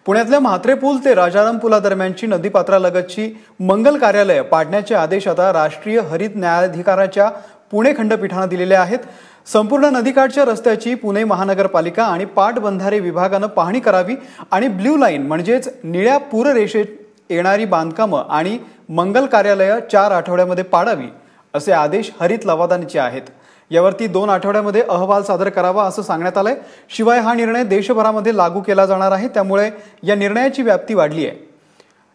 पुण्यातल्या म्हात्रे पूल ते राजाराम पुलादरम्यानची नदीपात्रालगतची मंगल कार्यालय पाडण्याचे आदेश आता राष्ट्रीय हरित न्यायाधिकरणाच्या पुणे खंडपीठाने दिलेले आहेत। संपूर्ण नदीकाठच्या रस्त्याची पुणे महानगरपालिका आणि पाटबंधारे विभागाने पाहणी करावी आणि ब्ल्यू लाईन म्हणजेच निळ्या पूररेषेत येणारी बांधकामे आणि मंगल कार्यालय 4 आठवड्यामध्ये पाडावी असे आदेश हरित लवादाचे आहेत। यावरती 2 आठवड्यामध्ये अहवाल सादर करावा असं सांगण्यात आलंय। शिवाय हा निर्णय देशभरामध्ये लागू केला जाणार आहे, त्यामुळे या निर्णयाची व्याप्ती वाढली आहे।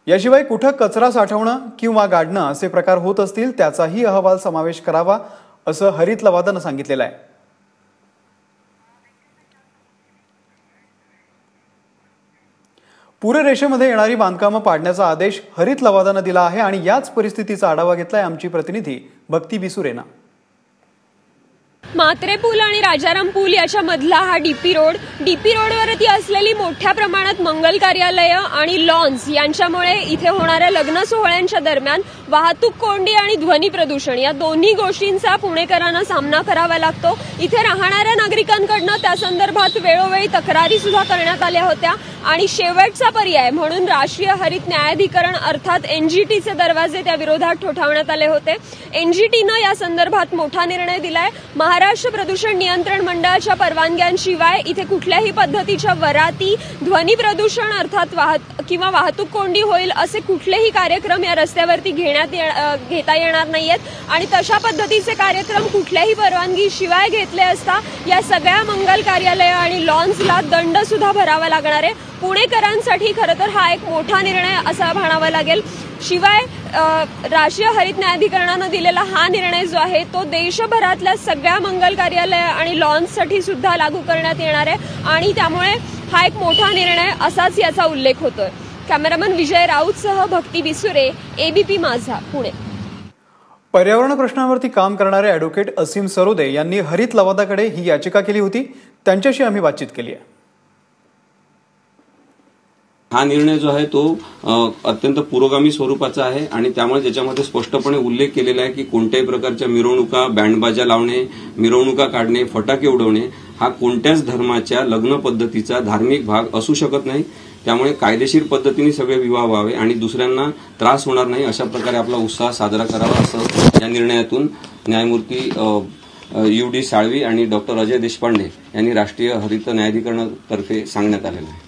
याशिवाय कुठे कचरा साठवणं किंवा गाडणं असे प्रकार होत असतील त्याचाही अहवाल समावेश करावा असं हरित लवादाने सांगितलेलं आहे। पूररेषेमध्ये येणारी बांधकामे पाडण्याचा आदेश हरित लवादाने दिला आहे आणि याच परिस्थितीचा आढावा घेतलाय आमची प्रतिनिधी भक्ती बिसुरेना। म्हात्रे पूल आणि राजाराम पूल याच्या मधला हा डीपी रोडवरती असलेली मोठ्या प्रमाणात मंगल कार्यालय आणि लॉन्स यांच्यामुळे इथे होणाऱ्या लग्न सोहळ्यांच्या दरम्यान वाहतूक कोंडी आणि ध्वनी प्रदूषण या दोन्ही गोष्टींचा पुणेकरांना सामना करावा लागतो। इथे राहणाऱ्या नागरिकांकडून त्या संदर्भात वेळोवेळी तक्रारी सुद्धा करण्यात आल्या होत्या आणि शेवटचा पर्याय म्हणून राष्ट्रीय हरित न्यायाधिकरण अर्थात एनजीटीचे दरवाजे त्या विरोधात ठोठावण्यात आले होते। एनजीटीने या संदर्भात मोठा निर्णय दिलाय। महाराष्ट्र प्रदूषण नियंत्रण मंडळाच्या परवानग्यांशिवाय इथे कुठल्याही पद्धतीच्या वराती, ध्वनी प्रदूषण अर्थात वाहतूक कोंडी होईल असे कुठलेही कार्यक्रम या रस्त्यावरती घेता येणार नाहीयेत आणि तशा पद्धतीचे कार्यक्रम कुठल्याही परवानगीशिवाय घेतले असता या सगळ्या मंगल कार्यालय आणि लॉन्सला दंड सुद्धा भरावा लागणार आहे। पुणेकरांसाठी खरं तर हा एक मोठा निर्णय असा म्हणावा लागेल। शिवाय राष्ट्रीय हरित न्यायाधिकरणाने दिलेला हा निर्णय जो आहे तो देशभरातल्या सगळ्या मंगल कार्यालय आणि लॉन्ससाठी सुद्धा लागू करण्यात येणार आहे आणि त्यामुळे हा एक मोठा निर्णय असाच याचा उल्लेख होतोय। कॅमेरामन विजय राऊतसह भक्ती बिसुरे, एबीपी माझा, पुणे। पर्यावरण प्रश्नांवरती काम करणारे ॲडव्होकेट असीम सरोदे यांनी हरित लवादाकडे ही याचिका केली होती, त्यांच्याशी आम्ही बातचीत केली आहे। हा निर्णय जो आहे तो अत्यंत पुरोगामी स्वरूपाचा आहे आणि त्यामुळे त्याच्यामध्ये स्पष्टपणे उल्लेख केलेला आहे की कोणत्याही प्रकारच्या मिरवणुका, बँडबाजा लावणे, मिरवणुका काढणे, फटाके उडवणे हा कोणत्याच धर्माच्या लग्न पद्धतीचा धार्मिक भाग असू शकत नाही। त्यामुळे कायदेशीर पद्धतीने सगळे विवाह व्हावे आणि दुसऱ्यांना त्रास होणार नाही अशा प्रकारे आपला उत्साह साजरा करावा असं या निर्णयातून न्यायमूर्ती UD साळवी आणि डॉक्टर अजय देशपांडे यांनी राष्ट्रीय हरित न्यायाधिकरणातर्फे सांगण्यात आलेलं आहे।